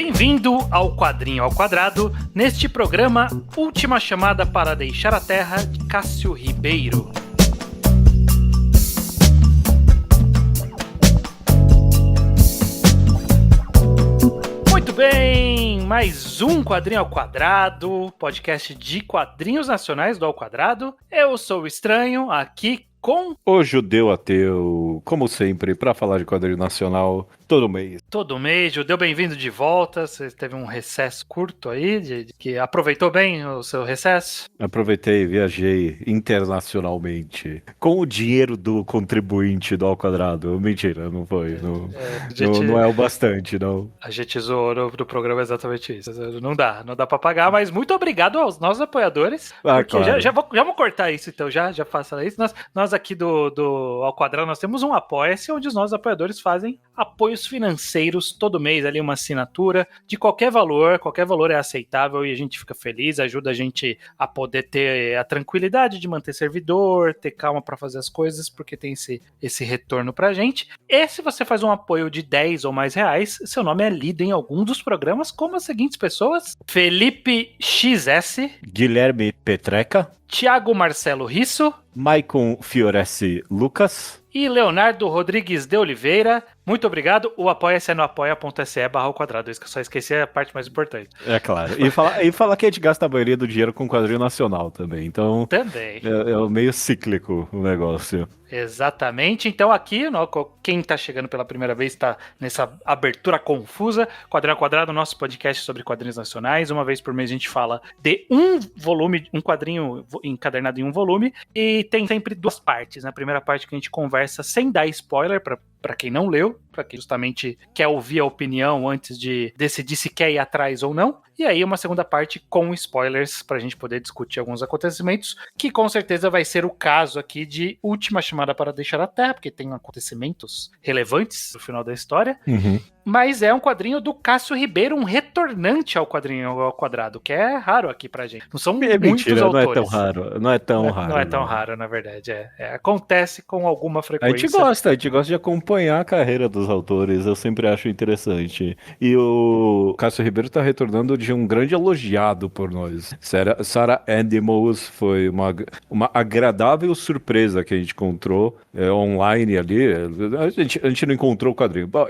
Bem-vindo ao Quadrinho ao Quadrado, neste programa Última Chamada para Deixar a Terra, de Cássio Ribeiro. Muito bem, mais um Quadrinho ao Quadrado, podcast de quadrinhos nacionais do Ao Quadrado. Eu sou o Estranho, aqui com o Judeu Ateu, como sempre, para falar de quadrinho nacional todo mês. Todo mês, Judeu, bem-vindo de volta. Você teve um recesso curto aí, que aproveitou bem o seu recesso? Aproveitei, viajei internacionalmente com o dinheiro do contribuinte do Ao Quadrado. Mentira, não foi. Não é o bastante, não. A gente zoou no programa exatamente isso. Não dá pra pagar, mas muito obrigado aos nossos apoiadores. Porque claro. já vou cortar isso, então, já faça isso. Nós aqui do Ao Quadrado, nós temos um Apoia-se, onde os nossos apoiadores fazem apoios financeiros todo mês, ali uma assinatura de qualquer valor é aceitável e a gente fica feliz, ajuda a gente a poder ter a tranquilidade de manter servidor, ter calma para fazer as coisas, porque tem esse retorno pra gente. E se você faz um apoio de 10 ou mais reais, seu nome é lido em algum dos programas, como as seguintes pessoas: Felipe XS, Guilherme Petreca, Thiago Marcelo Risso, Maicon Fioresi Lucas e Leonardo Rodrigues de Oliveira. Muito obrigado. O apoia-se é no apoia.se/quadrado. Isso que eu só esqueci a parte mais importante. É claro. E falar que a gente gasta a maioria do dinheiro com quadrinho nacional também. Então, também. É meio cíclico o negócio. Exatamente. Então aqui, quem tá chegando pela primeira vez tá nessa abertura confusa. Quadrinho ao Quadrado, nosso podcast sobre quadrinhos nacionais. Uma vez por mês a gente fala de um volume, um quadrinho encadernado em um volume. E tem sempre duas partes. Na primeira parte que a gente conversa sem dar spoiler para quem não leu, para quem justamente quer ouvir a opinião antes de decidir se quer ir atrás ou não. E aí uma segunda parte com spoilers pra gente poder discutir alguns acontecimentos, que com certeza vai ser o caso aqui de Última Chamada para Deixar a Terra, porque tem acontecimentos relevantes no final da história. Uhum. Mas é um quadrinho do Cássio Ribeiro, um retornante ao Quadrinho ao Quadrado, que é raro aqui pra gente. Não são muitos mentira, autores. Não é tão raro. Não É tão raro, na verdade. Acontece com alguma frequência. A gente gosta de acompanhar a carreira dos autores, eu sempre acho interessante. E o Cássio Ribeiro tá retornando de um grande elogiado por nós. Sarah Animals foi uma agradável surpresa que a gente encontrou online ali. A gente não encontrou o quadrinho. Bom,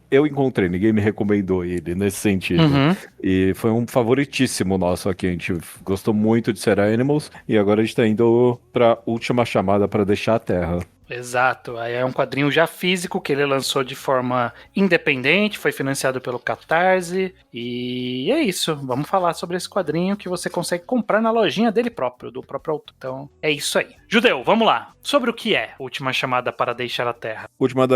eu encontrei, ninguém me recomendou ele nesse sentido. Uhum. E foi um favoritíssimo nosso aqui. A gente gostou muito de Sarah Animals e agora a gente tá indo pra Última Chamada para Deixar a Terra. Exato, aí é um quadrinho já físico que ele lançou de forma independente, foi financiado pelo Catarse, e é isso, vamos falar sobre esse quadrinho que você consegue comprar na lojinha dele próprio, do próprio autor. Então é isso aí. Judeu, vamos lá, sobre o que é Última Chamada para Deixar a Terra? Última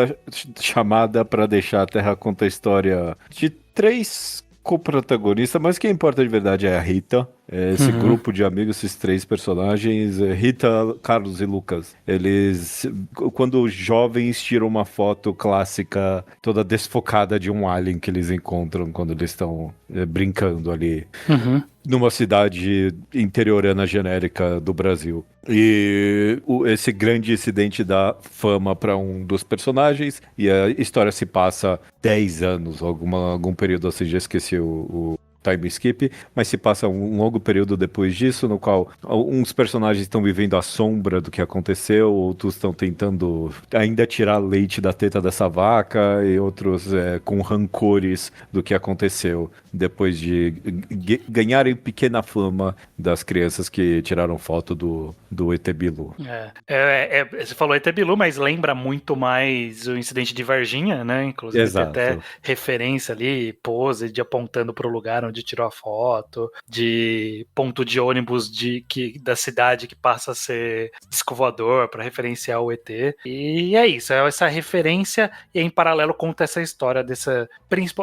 Chamada para Deixar a Terra conta a história de 3 co-protagonistas, mas quem importa de verdade é a Rita. Esse grupo de amigos, esses 3 personagens, Rita, Carlos e Lucas, eles, quando jovens, tiram uma foto clássica toda desfocada de um alien que eles encontram quando eles estão brincando ali numa cidade interiorana genérica do Brasil. E esse grande incidente dá fama para um dos personagens e a história se passa 10 anos, algum período assim, já esqueci o time skip, mas se passa um longo período depois disso, no qual uns personagens estão vivendo a sombra do que aconteceu, outros estão tentando ainda tirar leite da teta dessa vaca, e outros com rancores do que aconteceu, depois de ganharem pequena fama das crianças que tiraram foto do ET Bilu. Você falou ET Bilu, mas lembra muito mais o incidente de Varginha, né? Inclusive Exato. Tem até referência ali, pose de apontando para o lugar onde tirou a foto, de ponto de ônibus da cidade que passa a ser disco voador para referenciar o ET. E é isso, é essa referência, e em paralelo conta essa história dessa,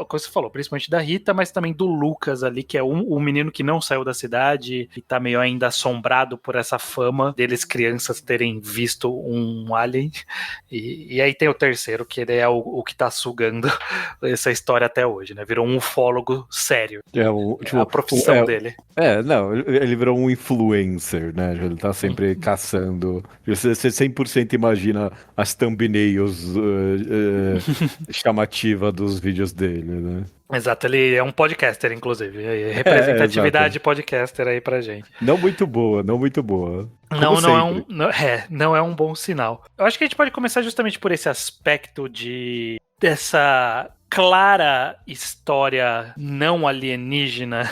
como você falou, principalmente da Rita, mas também do Lucas ali, que é o menino que não saiu da cidade e tá meio ainda assombrado por essa fama deles crianças terem visto um alien. E aí tem o terceiro, que ele é o que tá sugando essa história até hoje, né? Virou um ufólogo sério. a profissão dele. Não, ele virou um influencer, né? Ele tá sempre caçando. Você 100% imagina as thumbnails chamativas dos vídeos dele, né? Exato, ele é um podcaster, inclusive. Representatividade podcaster aí pra gente. Não muito boa. Não é um bom sinal. Eu acho que a gente pode começar justamente por esse aspecto dessa clara história não alienígena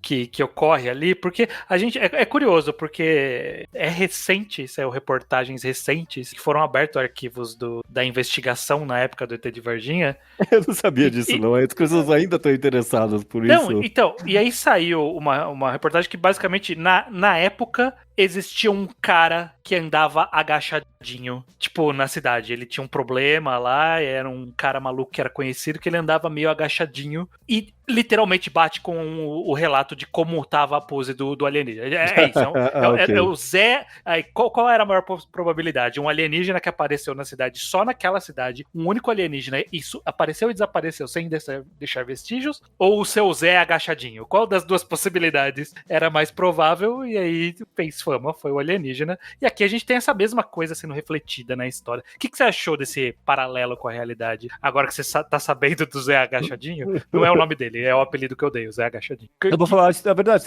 que ocorre ali, porque a gente é curioso, porque é recente, saiu reportagens recentes que foram abertos arquivos da investigação na época do ET de Varginha. Eu não sabia disso, não. As pessoas ainda estão interessadas por isso. Não, então, e aí saiu uma reportagem que basicamente, na época, existia um cara que andava agachadinho, tipo, na cidade. Ele tinha um problema lá, era um cara maluco que era conhecido, que ele andava meio agachadinho e literalmente bate com o relato de como tava a pose do alienígena. É isso, okay. É o Zé... Aí, qual era a maior probabilidade? Um alienígena que apareceu na cidade, só naquela cidade, um único alienígena, isso apareceu e desapareceu sem deixar vestígios, ou o seu Zé agachadinho? Qual das duas possibilidades era mais provável? E aí fez fama, foi o alienígena. E aqui a gente tem essa mesma coisa sendo refletida na história. O que você achou desse paralelo com a realidade? Agora que você tá sabendo do Zé agachadinho, não é o nome dele, é o apelido que eu dei, o Zé agachadinho. Eu vou falar a verdade,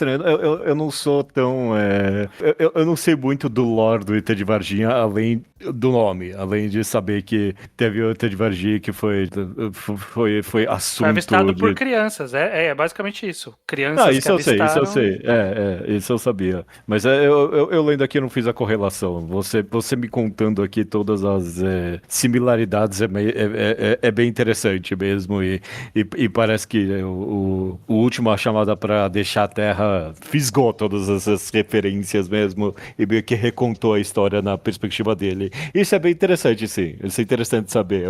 eu não sou tão... Eu não sei muito do lore do ET de Varginha, além do nome, além de saber que teve o ET de Varginha que foi assunto... Foi avistado por crianças, é basicamente isso. Crianças isso que avistaram... Isso eu sei. Isso eu sabia. Mas eu lendo aqui não fiz a correlação. Você me contando aqui todas as similaridades é bem interessante mesmo. E parece que o último chamada para deixar a Terra fisgou todas essas referências mesmo e meio que recontou a história na perspectiva dele. Isso é bem interessante, sim. Isso é interessante saber.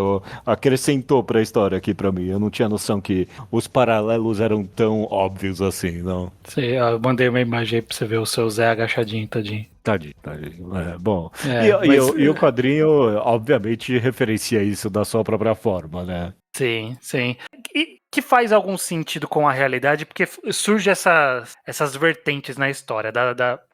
Acrescentou para a história aqui para mim. Eu não tinha noção que os paralelos eram tão óbvios assim, não. Sim, eu mandei uma imagem aí pra você ver o seu Zé agachadinho, tadinho. Tadinho. Bom, e o quadrinho, obviamente, referencia isso da sua própria forma, né? Sim. E que faz algum sentido com a realidade, porque surge essas vertentes na história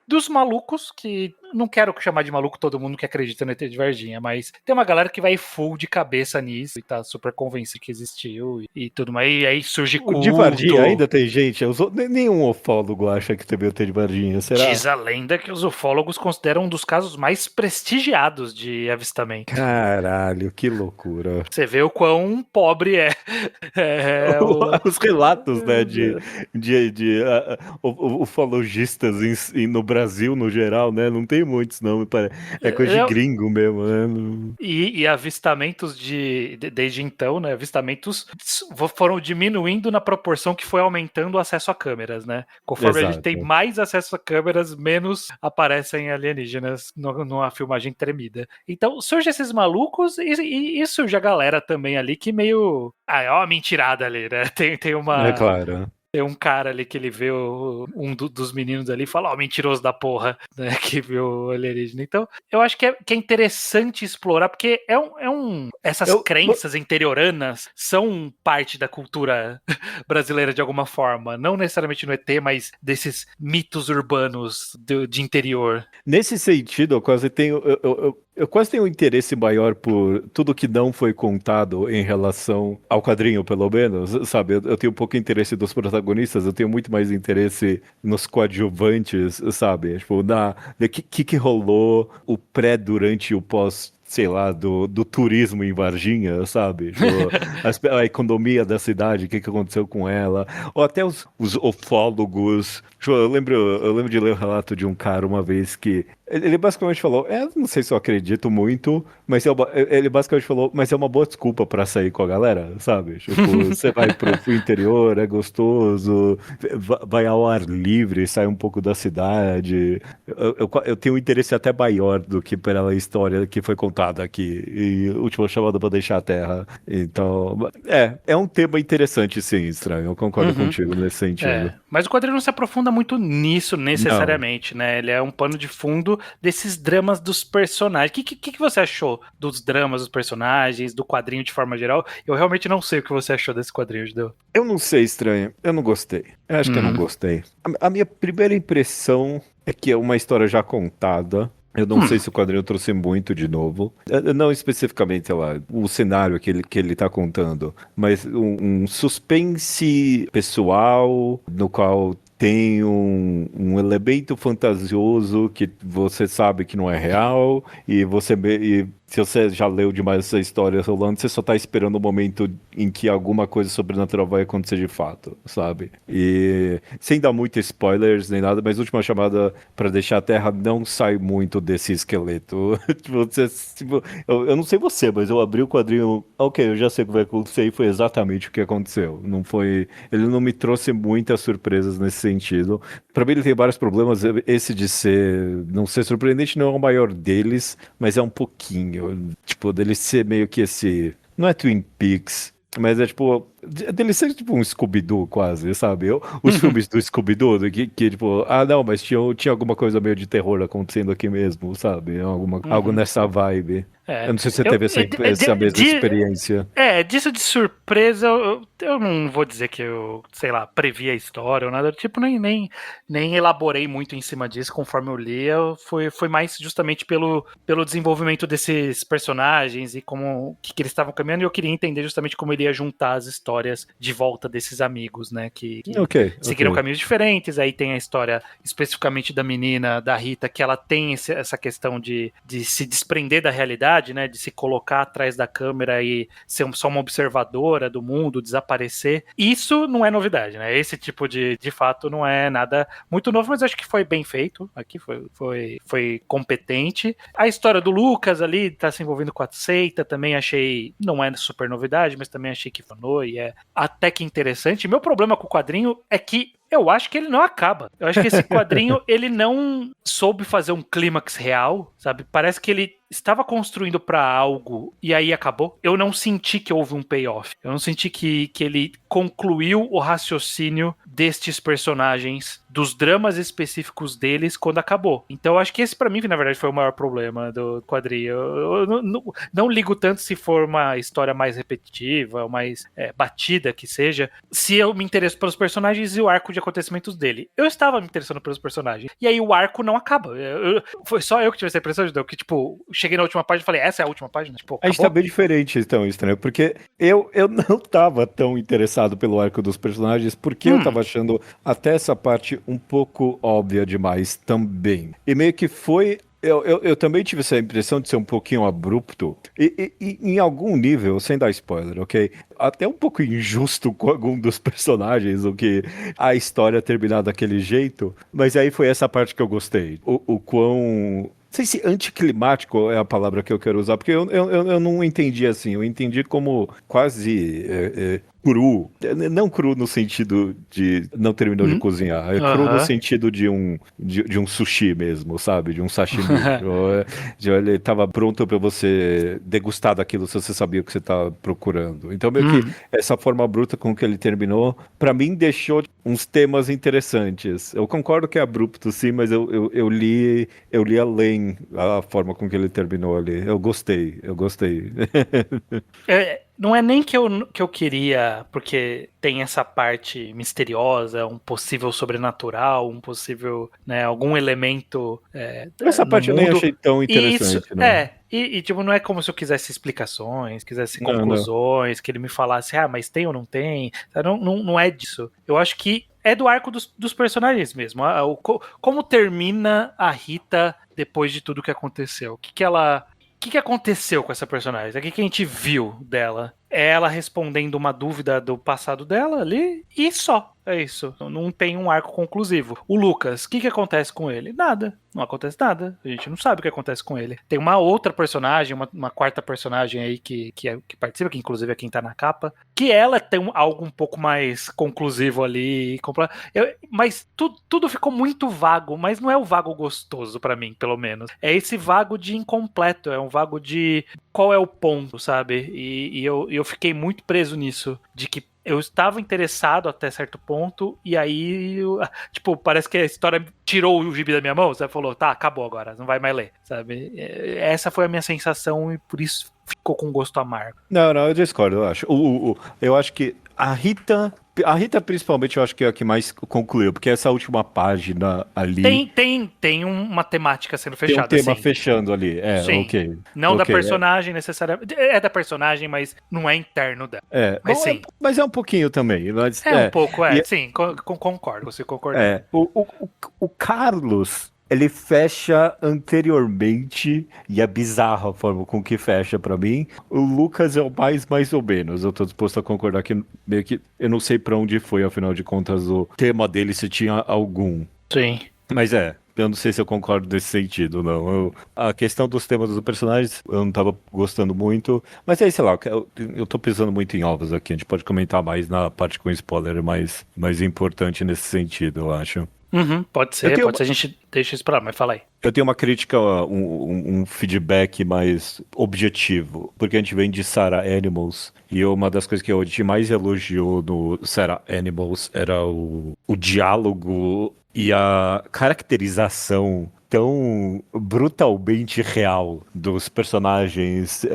dos malucos, que não quero chamar de maluco todo mundo que acredita no ET de Varginha, mas tem uma galera que vai full de cabeça nisso e tá super convencido que existiu e tudo mais, e aí surge culto. De Varginha ainda tem gente, nenhum ufólogo acha que teve o ET de Varginha, será? Diz a lenda que os ufólogos consideram um dos casos mais prestigiados de avistamento. Caralho, que loucura. Você vê o quão pobre é. Os relatos, né, de ufologistas no Brasil, no geral, né, não tem muitos, não, é coisa de gringo mesmo, né. E avistamentos desde então, né, avistamentos foram diminuindo na proporção que foi aumentando o acesso a câmeras, né, conforme a gente tem mais acesso a câmeras, menos aparecem alienígenas numa filmagem tremida. Então, surge esses malucos e surge a galera também ali que meio... é uma mentirada ali, né? Tem uma... É claro. Tem um cara ali que ele vê dos meninos ali e fala, mentiroso da porra, né? Que viu o alienígena. Então, eu acho que é interessante explorar, porque essas crenças interioranas são parte da cultura brasileira de alguma forma. Não necessariamente no ET, mas desses mitos urbanos de interior. Nesse sentido, eu quase tenho... Eu quase tenho um interesse maior por tudo que não foi contado em relação ao quadrinho, pelo menos, sabe? Eu tenho um pouco interesse dos protagonistas, eu tenho muito mais interesse nos coadjuvantes, sabe? Tipo, que rolou o pré, durante e o pós, sei lá, do turismo em Varginha, sabe? A economia da cidade, o que aconteceu com ela, ou até os ufólogos. Eu lembro de ler o relato de um cara uma vez que ele basicamente falou, não sei se eu acredito muito, mas ele basicamente falou, mas é uma boa desculpa pra sair com a galera, sabe? Tipo, você vai pro interior, é gostoso, vai ao ar livre, sai um pouco da cidade. Eu tenho um interesse até maior do que pela história que foi contada contada aqui. E última chamada pra deixar a Terra. Então, é um tema interessante, sim, estranho. Eu concordo contigo nesse sentido. Mas o quadrinho não se aprofunda muito nisso necessariamente, né? Ele é um pano de fundo desses dramas dos personagens. O que você achou dos dramas dos personagens, do quadrinho de forma geral? Eu realmente não sei o que você achou desse quadrinho, Judeu. Eu não sei, estranho. Eu não gostei. Eu acho que eu não gostei. A minha primeira impressão é que é uma história já contada. Eu não sei se o quadrinho trouxe muito de novo. Não especificamente, sei lá, o cenário que ele tá contando, mas um suspense pessoal no qual tem um elemento fantasioso que você sabe que não é real e se você já leu demais essa história rolando, você só tá esperando o momento em que alguma coisa sobrenatural vai acontecer de fato, sabe? E sem dar muitos spoilers nem nada, mas Última Chamada pra Deixar a Terra não sai muito desse esqueleto. Eu não sei você, mas eu abri o quadrinho, ok, eu já sei o que vai acontecer e foi exatamente o que aconteceu. Não foi, ele não me trouxe muitas surpresas nesse sentido. Pra mim ele tem vários problemas, esse de não ser surpreendente não é o maior deles, mas é um pouquinho. Tipo, dele ser meio que esse. Não é Twin Peaks, mas é tipo. Dele ser tipo um Scooby-Doo quase, sabe? Os filmes do Scooby-Doo, que tipo, não, mas tinha alguma coisa meio de terror acontecendo aqui mesmo, sabe? Algo nessa vibe. Eu não sei se você teve essa mesma experiência. Disso de surpresa, eu não vou dizer que eu, sei lá, previ a história ou nada do tipo, nem elaborei muito em cima disso conforme eu lia. Foi mais justamente pelo desenvolvimento desses personagens e como que eles estavam caminhando, e eu queria entender justamente como ele ia juntar as histórias de volta desses amigos, né? Que seguiram caminhos diferentes. Aí tem a história especificamente da menina, da Rita, que ela tem essa questão de se desprender da realidade, né, de se colocar atrás da câmera e ser só uma observadora do mundo, desaparecer. Isso não é novidade, né? Esse tipo de fato não é nada muito novo, mas acho que foi bem feito. Aqui foi competente. A história do Lucas ali tá se envolvendo com a seita, também achei, não é super novidade, mas também achei que funcionou e é até que interessante. Meu problema com o quadrinho é que eu acho que ele não acaba. Eu acho que esse quadrinho, ele não soube fazer um clímax real, sabe? Parece que ele estava construindo pra algo e aí acabou. Eu não senti que houve um payoff. Eu não senti que ele concluiu o raciocínio destes personagens, dos dramas específicos deles quando acabou. Então eu acho que esse pra mim, na verdade, foi o maior problema do quadrinho. Eu não ligo tanto se for uma história mais repetitiva, ou mais batida que seja, se eu me interesso pelos personagens e o arco de acontecimentos dele. Eu estava me interessando pelos personagens. E aí o arco não acaba. Foi só eu que tive essa impressão de que, tipo, cheguei na última página e falei, essa é a última página? Tipo, a gente tá bem diferente, então, estranho, porque eu não tava tão interessado pelo arco dos personagens, porque eu tava achando até essa parte um pouco óbvia demais também. E meio que foi. Eu também tive essa impressão de ser um pouquinho abrupto. E em algum nível, sem dar spoiler, ok? Até um pouco injusto com algum dos personagens, o que a história terminar daquele jeito. Mas aí foi essa parte que eu gostei. O quão. Não sei se anticlimático é a palavra que eu quero usar, porque eu não entendi assim. Eu entendi como quase cru. Não cru no sentido de não terminou de cozinhar. É cru no sentido de um sushi mesmo, sabe? De um sashimi. Ele estava pronto para você degustar daquilo se você sabia o que você estava procurando. Então, meio que essa forma bruta com que ele terminou, para mim, deixou uns temas interessantes. Eu concordo que é abrupto, sim, mas eu li além a forma com que ele terminou ali. Eu gostei. Não é nem que eu queria, porque tem essa parte misteriosa, um possível sobrenatural, um possível, né, algum elemento essa parte mundo. Eu nem achei tão interessante. Isso, E tipo, não é como se eu quisesse explicações, quisesse conclusões, que ele me falasse, mas tem ou não tem. Não é disso. Eu acho que é do arco dos personagens mesmo. Como termina a Rita depois de tudo que aconteceu? O que aconteceu com essa personagem? O que a gente viu dela? é ela respondendo uma dúvida do passado dela ali e só. É isso. Não tem um arco conclusivo. O Lucas, o que acontece com ele? Nada. Não acontece nada. A gente não sabe o que acontece com ele. Tem uma outra personagem, uma quarta personagem aí que participa, que inclusive é quem tá na capa, que ela tem algo um pouco mais conclusivo ali. Mas tudo ficou muito vago, mas não é o vago gostoso pra mim, pelo menos. É esse vago de incompleto, é um vago de qual é o ponto, sabe? E eu fiquei muito preso nisso, de que eu estava interessado até certo ponto, e aí, tipo, parece que a história tirou o gibi da minha mão, você falou, tá, acabou agora, não vai mais ler, sabe? Essa foi a minha sensação e por isso ficou com gosto amargo. Não, eu discordo, eu acho. Eu acho que a Rita principalmente, eu acho que é a que mais concluiu, porque essa última página ali... Tem uma temática sendo fechada, tem um tema sim. fechando ali, Sim. ok. Não da personagem necessariamente, é da personagem, mas não é interno dela. Mas Bom, sim. Mas é um pouquinho também. Mas, um pouco, sim, concordo, você concorda. O Carlos... Ele fecha anteriormente, e é bizarra a forma com que fecha pra mim. O Lucas é o mais ou menos. Eu tô disposto a concordar que meio que eu não sei pra onde foi, afinal de contas, o tema dele, se tinha algum. Sim. Mas eu não sei se eu concordo nesse sentido, não. A questão dos temas dos personagens, eu não tava gostando muito. Mas aí, sei lá, eu tô pisando muito em ovos aqui. A gente pode comentar mais na parte com spoiler mais importante nesse sentido, eu acho. Pode ser, a gente deixa isso pra lá, mas fala aí. Eu tenho uma crítica, um feedback mais objetivo, porque a gente vem de Sarah Animals, e uma das coisas que a gente mais elogiou no Sarah Animals era o diálogo e a caracterização tão brutalmente real dos personagens,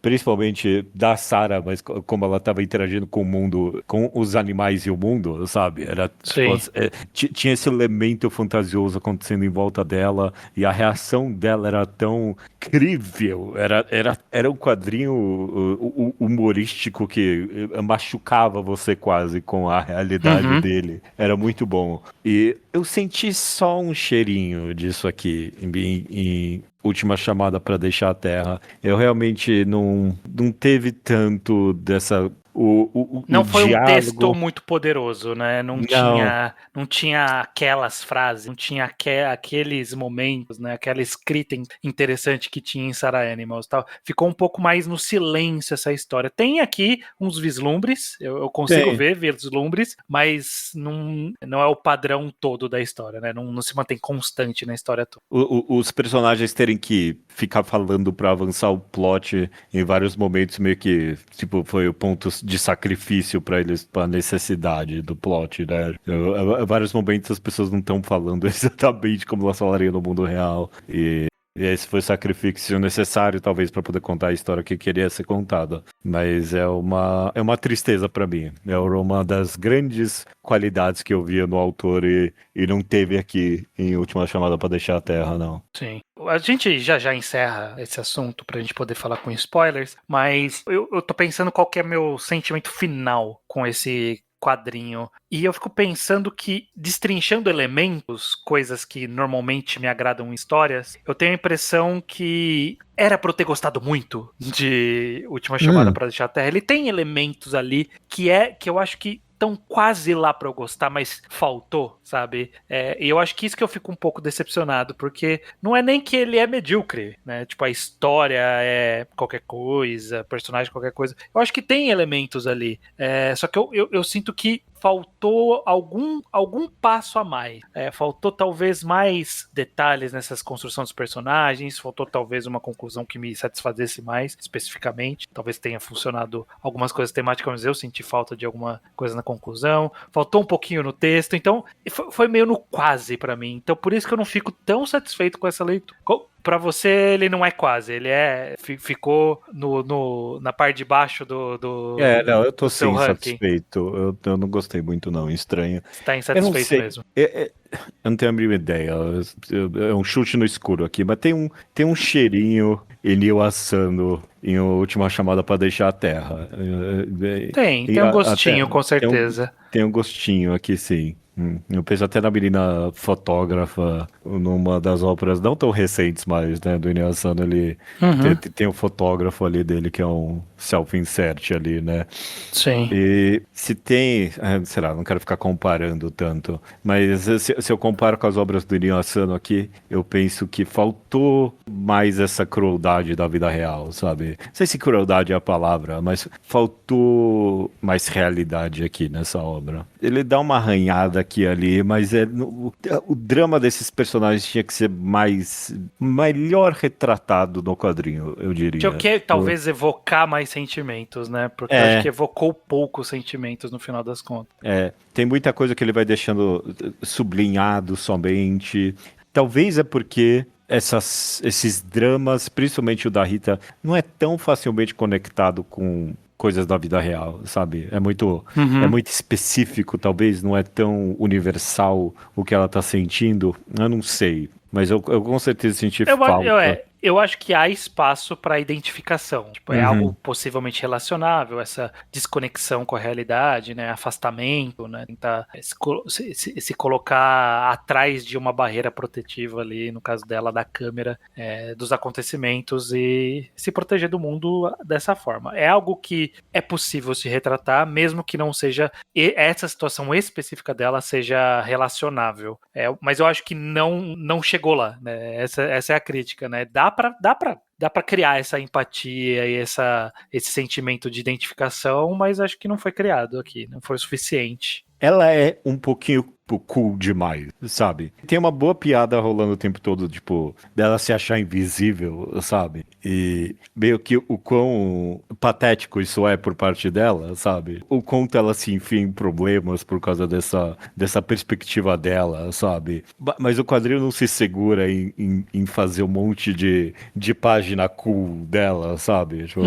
principalmente da Sarah, mas como ela estava interagindo com o mundo, com os animais e o mundo, sabe? Tinha esse elemento fantasioso acontecendo em volta dela, e a reação dela era tão crível, era um quadrinho humorístico que machucava você quase com a realidade dele. Era muito bom. E eu senti só um cheirinho disso aqui em Última Chamada para Deixar a Terra. Eu realmente não teve tanto dessa... Não foi diálogo. Um texto muito poderoso, né? Não tinha aquelas frases, não tinha aqueles momentos, né? Aquela escrita interessante que tinha em Sarah Animals, tal. Ficou um pouco mais no silêncio essa história. Tem aqui uns vislumbres, eu consigo ver vislumbres, mas não é o padrão todo da história, né? Não se mantém constante na história toda. Os personagens terem que ficar falando para avançar o plot em vários momentos, meio que, tipo, foi o ponto de sacrifício para eles, para a necessidade do plot, né? Em vários momentos as pessoas não estão falando exatamente como elas falariam no mundo real. E esse foi o sacrifício necessário, talvez, para poder contar a história que queria ser contada. Mas é uma tristeza para mim. É uma das grandes qualidades que eu via no autor e não teve aqui em Última Chamada para Deixar a Terra, não. Sim. A gente já encerra esse assunto pra gente poder falar com spoilers, mas eu tô pensando qual que é meu sentimento final com esse quadrinho. E eu fico pensando que, destrinchando elementos, coisas que normalmente me agradam em histórias, eu tenho a impressão que era pra eu ter gostado muito de Última Chamada pra Deixar a Terra. Ele tem elementos ali que eu acho que estão quase lá pra eu gostar, mas faltou, sabe? E eu acho que isso que eu fico um pouco decepcionado, porque não é nem que ele é medíocre, né? Tipo, a história é qualquer coisa, personagem qualquer coisa. Eu acho que tem elementos ali. Só que eu sinto que faltou algum passo a mais. Faltou talvez mais detalhes nessas construções dos personagens, faltou talvez uma conclusão que me satisfazesse mais, especificamente. Talvez tenha funcionado algumas coisas temáticas, mas eu senti falta de alguma coisa na conclusão. Faltou um pouquinho no texto, então foi meio no quase pra mim. Então por isso que eu não fico tão satisfeito com essa leitura. Pra você, ele não é quase, ele ficou na parte de baixo do não, eu tô seu sim ranking. satisfeito. Eu não gostei muito, não, estranho. Você tá insatisfeito mesmo. Eu não tenho a mínima ideia. É um chute no escuro aqui, mas tem um cheirinho Enil Asano em Última Chamada para Deixar a Terra. Tem um gostinho, com certeza. Tem um gostinho aqui, sim. Eu penso até na menina fotógrafa, numa das óperas não tão recentes, mas, né, do Inuyasha, ele tem um fotógrafo ali dele que é um self-insert ali, né? Sim. E se tem, sei lá, não quero ficar comparando tanto, mas se eu comparo com as obras do Inuyasha aqui, eu penso que faltou mais essa crueldade da vida real, sabe? Não sei se crueldade é a palavra, mas faltou mais realidade aqui nessa obra. Ele dá uma arranhada aqui e ali, mas o drama desses personagens tinha que ser melhor retratado no quadrinho, eu diria. Tinha que talvez evocar mais sentimentos, né? Porque eu acho que evocou poucos sentimentos no final das contas. Tem muita coisa que ele vai deixando sublinhado somente. Talvez é porque esses dramas, principalmente o da Rita, não é tão facilmente conectado com coisas da vida real, sabe? É muito específico, talvez, não é tão universal o que ela tá sentindo. Eu não sei, mas eu com certeza senti falta. Eu acho que há espaço para identificação. Tipo, é algo possivelmente relacionável, essa desconexão com a realidade, né? Afastamento, né? Tentar se colocar atrás de uma barreira protetiva ali, no caso dela, da câmera, dos acontecimentos e se proteger do mundo dessa forma. É algo que é possível se retratar, mesmo que não seja essa situação específica dela seja relacionável. Mas eu acho que não chegou lá, né? Essa é a crítica, né? Dá pra criar essa empatia e esse sentimento de identificação, mas acho que não foi criado aqui, não foi o suficiente. Ela é um pouquinho cool demais, sabe? Tem uma boa piada rolando o tempo todo, tipo, dela se achar invisível, sabe? E meio que o quão patético isso é por parte dela, sabe? O quanto ela se enfia em problemas por causa dessa perspectiva dela, sabe? Mas o quadrinho não se segura em fazer um monte de página cool dela, sabe? Tipo,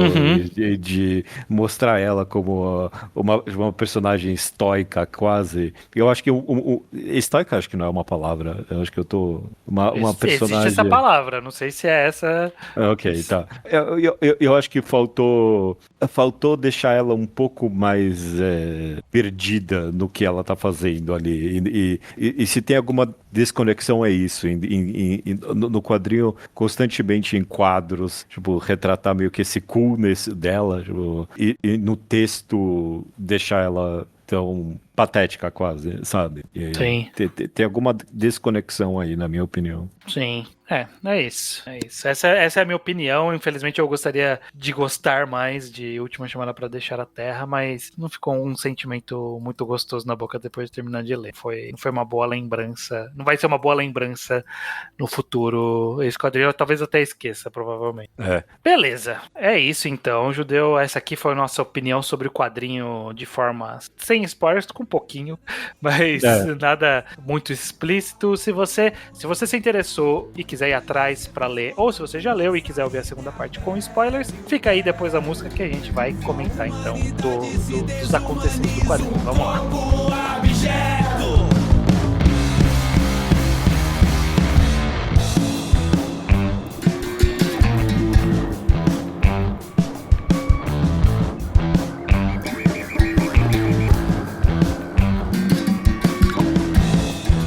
de mostrar ela como uma personagem estoica, quase. Eu acho que estoica acho que não é uma palavra. Eu acho que eu tô uma personagem. Existe essa palavra, não sei se é essa. Ok, tá. Eu acho que faltou deixar ela um pouco mais perdida no que ela tá fazendo ali. E se tem alguma desconexão é isso. No quadrinho, constantemente em quadros, tipo, retratar meio que esse coolness dela, tipo, e no texto deixar ela tão patética quase, sabe? Sim. Tem alguma desconexão aí, na minha opinião. Sim, é isso. Essa é a minha opinião. Infelizmente eu gostaria de gostar mais de Última Chamada para Deixar a Terra, mas não ficou um sentimento muito gostoso na boca depois de terminar de ler. Não foi uma boa lembrança. Não vai ser uma boa lembrança no futuro. Esse quadrinho eu talvez até esqueça, provavelmente. Beleza, é isso então, Judeu. Essa aqui foi a nossa opinião sobre o quadrinho de forma sem spoilers, com um pouquinho, mas nada muito explícito. Se você se interessou e quiser ir atrás pra ler, ou se você já leu e quiser ouvir a segunda parte com spoilers, fica aí depois da música que a gente vai comentar então dos acontecimentos do quadrinho. Vamos lá.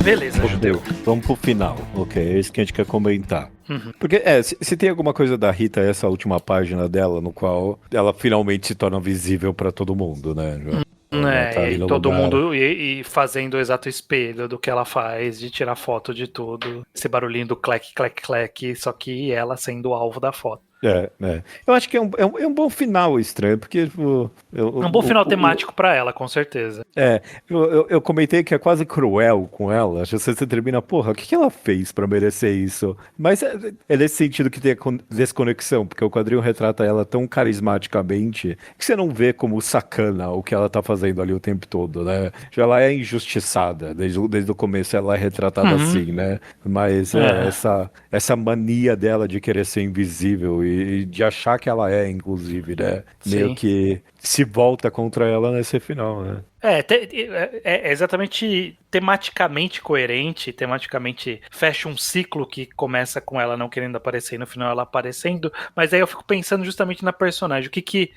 Beleza, Judeu. Vamos pro final, ok? É isso que a gente quer comentar. Porque, se tem alguma coisa da Rita, essa última página dela, no qual ela finalmente se torna visível pra todo mundo, né? Tá e todo mundo e fazendo o exato espelho do que ela faz, de tirar foto de tudo. Esse barulhinho do clec, clec, clec, só que ela sendo o alvo da foto. Eu acho que é um bom final estranho, porque... Tipo, um bom final temático pra ela, com certeza. Eu comentei que é quase cruel com ela. Acho que você termina, porra, o que ela fez pra merecer isso? Mas é nesse sentido que tem a desconexão, porque o quadrinho retrata ela tão carismaticamente que você não vê como sacana o que ela tá fazendo ali o tempo todo, né? Ela é injustiçada, desde o começo ela é retratada assim, né? Mas essa mania dela de querer ser invisível e de achar que ela é, inclusive, né? Meio que se volta contra ela nesse final, né? É exatamente tematicamente coerente, tematicamente fecha um ciclo que começa com ela não querendo aparecer e no final ela aparecendo, mas aí eu fico pensando justamente na personagem,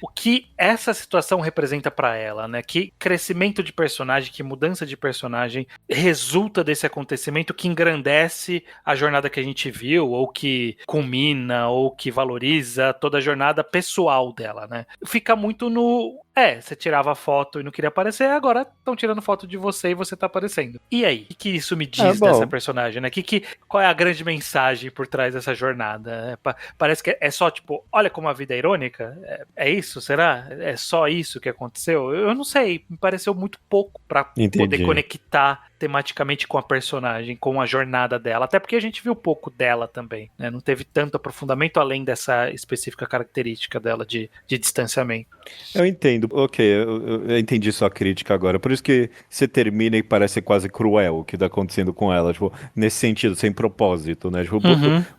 o que essa situação representa pra ela, né? Que crescimento de personagem, que mudança de personagem resulta desse acontecimento que engrandece a jornada que a gente viu, ou que culmina, ou que valoriza toda a jornada pessoal dela, né? Fica muito no... você tirava foto e não queria aparecer, agora estão tirando foto de você e você tá aparecendo. E aí? O que isso me diz dessa personagem, né? Qual é a grande mensagem por trás dessa jornada? Parece que é só, tipo, olha como a vida é irônica? É isso? Será? É só isso que aconteceu? Eu não sei, me pareceu muito pouco pra poder conectar tematicamente com a personagem, com a jornada dela, até porque a gente viu pouco dela também, né? Não teve tanto aprofundamento além dessa específica característica dela de distanciamento. Eu entendo, ok, eu entendi sua crítica agora, por isso que você termina e parece quase cruel o que tá acontecendo com ela, tipo, nesse sentido, sem propósito, né? Tipo,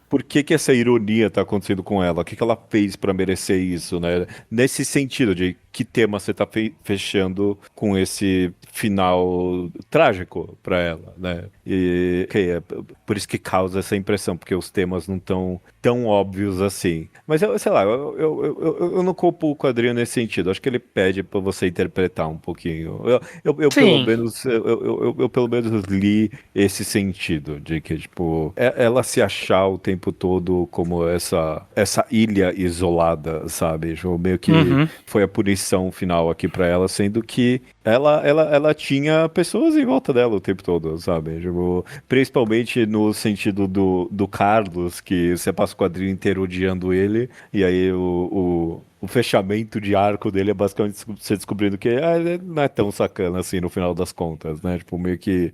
por que essa ironia tá acontecendo com ela? O que ela fez pra merecer isso, né? Nesse sentido de que tema você tá fechando com esse final trágico pra ela, né? E é por isso que causa essa impressão, porque os temas não estão tão óbvios assim. Mas eu, sei lá, eu não culpo o quadrinho nesse sentido. Acho que ele pede pra você interpretar um pouquinho. Eu pelo menos li esse sentido de que, tipo, ela se achar o tempo todo como essa ilha isolada, sabe? Tipo, meio que foi a punição final aqui pra ela, sendo que ela tinha pessoas em volta dela o tempo todo, sabe? Tipo, principalmente no sentido do Carlos, que você passa o quadrinho inteiro odiando ele, e aí o fechamento de arco dele é basicamente você descobrindo que ele não é tão sacana assim no final das contas, né? Tipo, meio que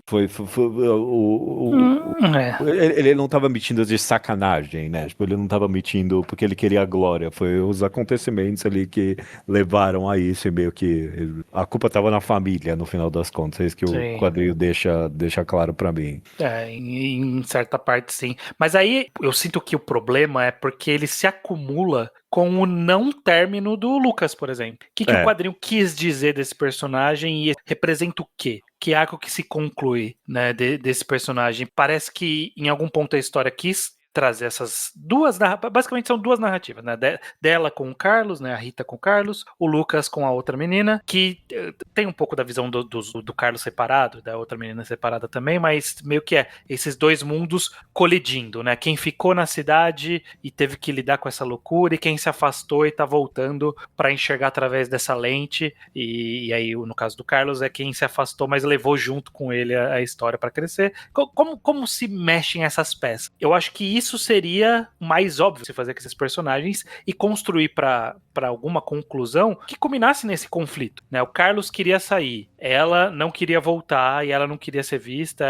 ele não tava mentindo de sacanagem, né? Tipo, ele não tava mentindo porque ele queria a glória. Foi os acontecimentos ali que levaram a isso e meio que a culpa tava na família, no final das contas. É isso que o quadrinho deixa claro pra mim. Em certa parte sim. Mas aí eu sinto que o problema é porque ele se acumula com o não término do Lucas, por exemplo. O que o quadrinho quis dizer desse personagem e representa o quê? Que arco que se conclui, né, desse personagem? Parece que em algum ponto a história quis trazer essas duas basicamente são duas narrativas, né? Dela com o Carlos, né? A Rita com o Carlos, o Lucas com a outra menina, que tem um pouco da visão do Carlos separado, da outra menina separada também, mas meio que esses dois mundos colidindo, né? Quem ficou na cidade e teve que lidar com essa loucura, e quem se afastou e tá voltando para enxergar através dessa lente, e aí no caso do Carlos é quem se afastou, mas levou junto com ele a história para crescer. Como se mexem essas peças? Eu acho que isso seria mais óbvio se fazer com esses personagens e construir para alguma conclusão que culminasse nesse conflito, né? O Carlos queria sair, ela não queria voltar e ela não queria ser vista,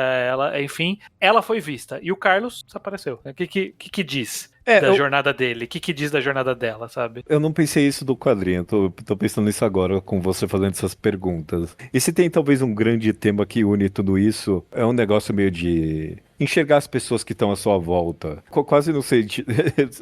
enfim, ela foi vista e o Carlos desapareceu. O que diz da jornada dele? O que diz da jornada dela, sabe? Eu não pensei isso do quadrinho, tô pensando nisso agora com você fazendo essas perguntas. E se tem talvez um grande tema que une tudo isso, é um negócio meio de enxergar as pessoas que estão à sua volta. Quase no sentido,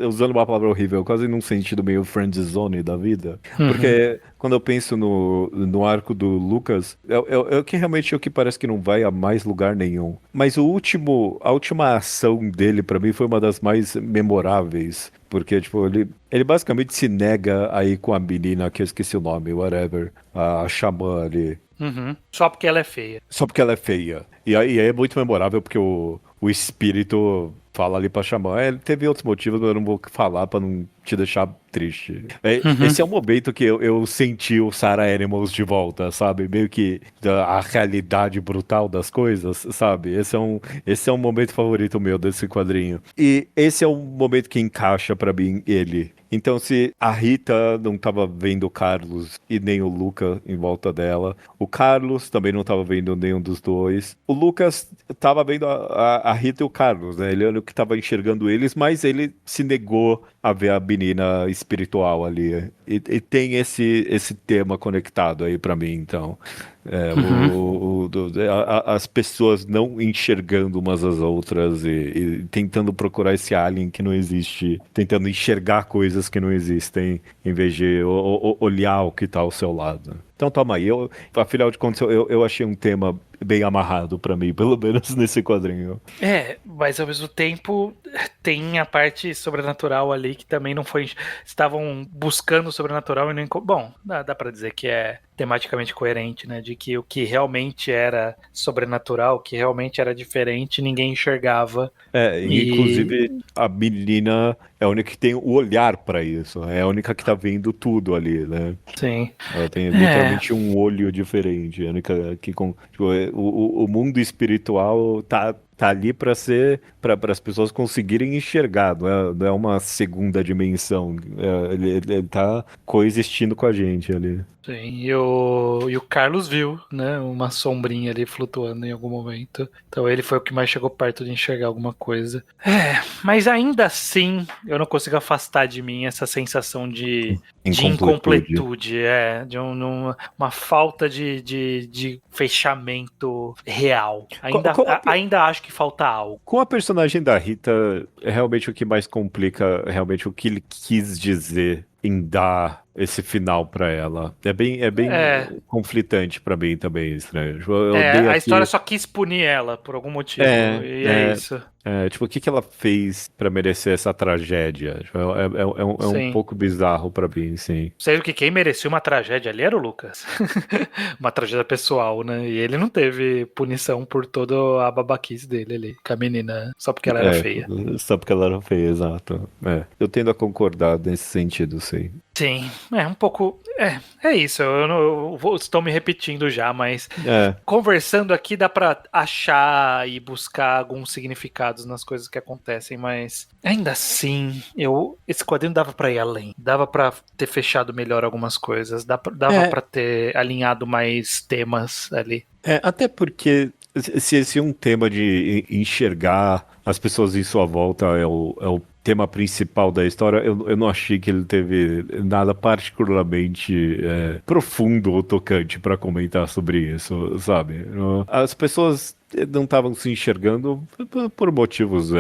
usando uma palavra horrível, quase num sentido meio friend zone da vida. Porque quando eu penso no arco do Lucas, é o que realmente é o que parece que não vai a mais lugar nenhum. Mas a última ação dele, pra mim, foi uma das mais memoráveis. Porque, tipo, ele basicamente se nega aí com a menina, que eu esqueci o nome, whatever, a xamã ali. Só porque ela é feia. Só porque ela é feia. E aí é muito memorável porque o espírito fala ali pra xamã. Ele teve outros motivos, mas eu não vou falar pra não te deixar triste. Esse é o momento que eu senti o Sarah Animals de volta, sabe? Meio que a realidade brutal das coisas, sabe? Esse é um momento favorito meu desse quadrinho. E esse é um momento que encaixa pra mim ele. Então, se a Rita não tava vendo o Carlos e nem o Luca em volta dela, o Carlos também não tava vendo nenhum dos dois, o Lucas tava vendo a Rita e o Carlos, né? Ele era o que tava enxergando eles, mas ele se negou a ver a menina espiritual ali. E tem esse tema conectado aí pra mim, então. As pessoas não enxergando umas às outras e tentando procurar esse alien que não existe, tentando enxergar coisas que não existem, em vez de olhar o que está ao seu lado. Então toma aí, afinal de contas, eu achei um tema bem amarrado pra mim, pelo menos nesse quadrinho. Mas ao mesmo tempo tem a parte sobrenatural ali que também não foi. Estavam buscando o sobrenatural e não. Bom, dá pra dizer que é tematicamente coerente, né? De que o que realmente era sobrenatural, o que realmente era diferente, ninguém enxergava. Inclusive a menina é a única que tem o olhar pra isso, é a única que tá vendo tudo ali, né? Sim. Ela tem literalmente um olho diferente, a única que o mundo espiritual tá ali para as pessoas conseguirem enxergar, não é uma segunda dimensão, ele tá coexistindo com a gente ali. Sim, e o Carlos viu, né, uma sombrinha ali flutuando em algum momento. Então ele foi o que mais chegou perto de enxergar alguma coisa. Mas ainda assim, eu não consigo afastar de mim essa sensação de incompletude, de uma falta de fechamento real. Ainda acho que falta algo. Com a personagem da Rita, realmente o que mais complica, realmente o que ele quis dizer em dar esse final pra ela. É bem conflitante pra mim também, estranho. A história só quis punir ela por algum motivo, e é isso. Tipo, o que ela fez pra merecer essa tragédia? É um pouco bizarro pra mim, sim. Sei que quem merecia uma tragédia ali era o Lucas. Uma tragédia pessoal, né? E ele não teve punição por toda a babaquice dele ali, com a menina, só porque ela era feia. Só porque ela era feia, exato. Eu tendo a concordar nesse sentido, sim. Sim, um pouco. É isso. Estou me repetindo já, mas conversando aqui dá pra achar e buscar alguns significados nas coisas que acontecem, mas ainda assim, esse quadrinho dava pra ir além. Dava pra ter fechado melhor algumas coisas, dava pra ter alinhado mais temas ali. Até porque se um tema de enxergar as pessoas em sua volta é o tema principal da história, eu não achei que ele teve nada particularmente profundo ou tocante para comentar sobre isso, sabe? As pessoas não estavam se enxergando por motivos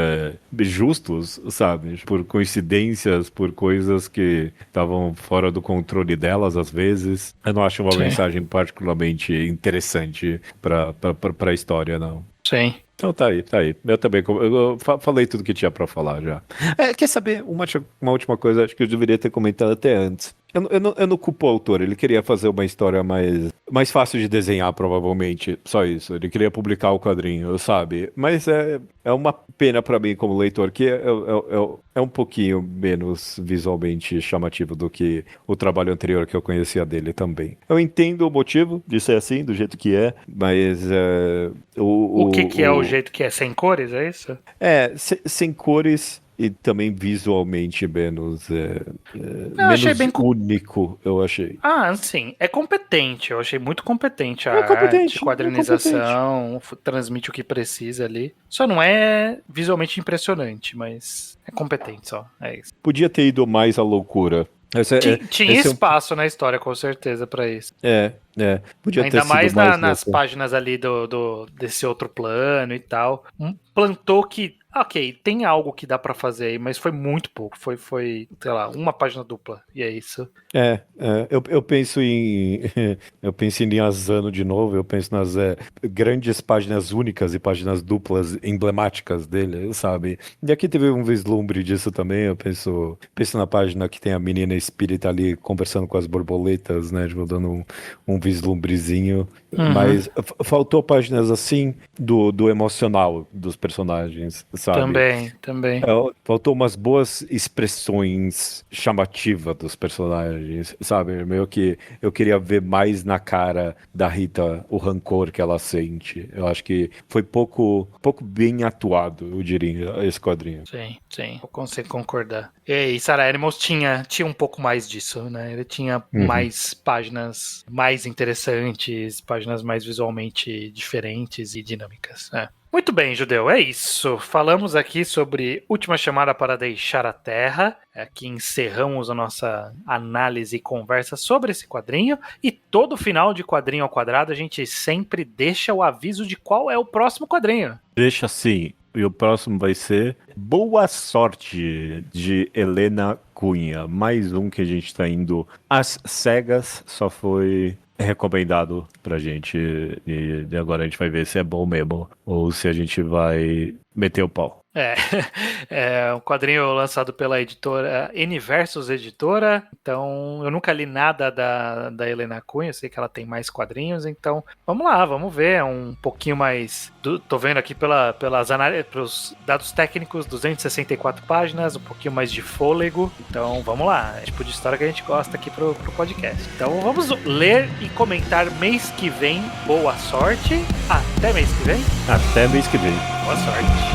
justos, sabe? Por coincidências, por coisas que estavam fora do controle delas, às vezes. Eu não acho uma mensagem particularmente interessante para a história, não. Sim. Então tá aí. Eu também eu falei tudo que tinha pra falar já. Quer saber uma última coisa? Acho que eu deveria ter comentado até antes. Eu não culpo o autor, ele queria fazer uma história mais fácil de desenhar, provavelmente. Só isso. Ele queria publicar o quadrinho, sabe? Mas é uma pena pra mim, como leitor, que é um pouquinho menos visualmente chamativo do que o trabalho anterior que eu conhecia dele também. Eu entendo o motivo de ser assim, do jeito que é, mas o que é o jeito que é? Sem cores, é isso? Sem cores. E também visualmente menos único, eu achei. Sim. É competente. Eu achei muito competente a arte, quadrinização, transmite o que precisa ali. Só não é visualmente impressionante, mas é competente só. É isso. Podia ter ido mais à loucura. Tinha espaço na história, com certeza, pra isso. Podia ainda ter mais sido mais nas páginas ali desse outro plano e tal. Plantou que, ok, tem algo que dá pra fazer aí, mas foi muito pouco. Foi, sei lá, uma página dupla. E é isso. Eu penso em eu penso em Asano de novo, eu penso nas grandes páginas únicas e páginas duplas emblemáticas dele, sabe? E aqui teve um vislumbre disso também, eu penso na página que tem a menina espírita ali conversando com as borboletas, né, tipo, dando um vislumbrezinho, mas faltou páginas assim do emocional dos personagens, sabe? Também. Faltou umas boas expressões chamativas dos personagens, sabe? Meio que eu queria ver mais na cara da Rita o rancor que ela sente. Eu acho que foi pouco bem atuado, eu diria, esse quadrinho. Sim, eu consigo concordar. E Sarah Animals tinha um pouco mais disso, né? Ele tinha mais páginas mais interessantes, páginas mais visualmente diferentes e dinâmicas. Muito bem, Judeu, é isso. Falamos aqui sobre Última Chamada para Deixar a Terra. Aqui encerramos a nossa análise e conversa sobre esse quadrinho. E todo final de quadrinho ao quadrado a gente sempre deixa o aviso de qual é o próximo quadrinho. Deixa assim. E o próximo vai ser Boa Sorte, de Helena Cunha. Mais um que a gente tá indo às cegas, só foi recomendado pra gente. E agora a gente vai ver se é bom mesmo ou se a gente vai meter o pau. É um quadrinho lançado pela editora Universos Editora. Então, eu nunca li nada da Helena Cunha, sei que ela tem mais quadrinhos, então vamos lá, vamos ver. É um pouquinho mais. Tô vendo aqui pelos dados técnicos, 264 páginas, um pouquinho mais de fôlego. Então vamos lá, é o tipo de história que a gente gosta aqui pro podcast. Então vamos ler e comentar mês que vem. Boa sorte. Até mês que vem. Até mês que vem. Boa sorte.